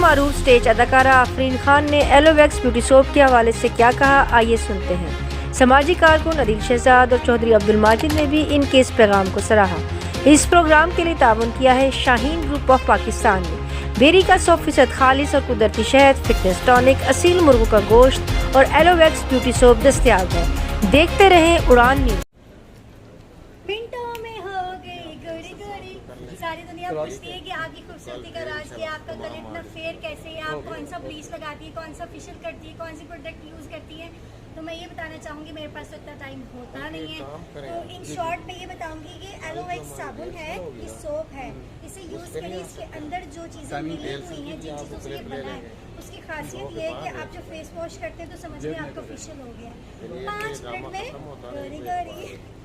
मारूफ stage अदाकारा आफरीन खान ने एलोवेक्स beauty soap के हवाले से क्या कहा, आइए सुनते हैं। समाजी कारकुन अदील शहजाद और चौधरी अब्दुल माजिद ने भी इनके इस पैगाम को सराहा। इस प्रोग्राम के लिए ताउन किया है शाहीन ग्रुप ऑफ पाकिस्तान ने। बेरी का 100% खालिस और कुदरती शहद, फिटनेस टॉनिक, असील मुर्गों का गोश्त और एलोवेक्स ब्यूटी सोप दस्तयाब है। देखते रहें उड़ान न्यूज़। सारी दुनिया पूछती है कि आपकी खूबसूरती का राज क्या, आपका कलर इतना फेयर कैसे है, आप कौन सा ब्लीच लगाती है, कौन सा फेशियल करती है, कौन सी प्रोडक्ट यूज़ करती है। तो मैं ये बताना चाहूँगी, मेरे पास तो इतना टाइम होता नहीं है, तो इन शॉर्ट मैं ये बताऊँगी कि एलोवेक्स साबुन है, ये सोप है। इसे यूज़ करिए, इसके अंदर जो चीज़ें मिली हुई हैं, जिन चीज़ों से ये बना है, उसकी खासियत ये है कि आप जब फेस वॉश करते हैं तो समझ में आपका फेशियल हो गया। 5 मिनट में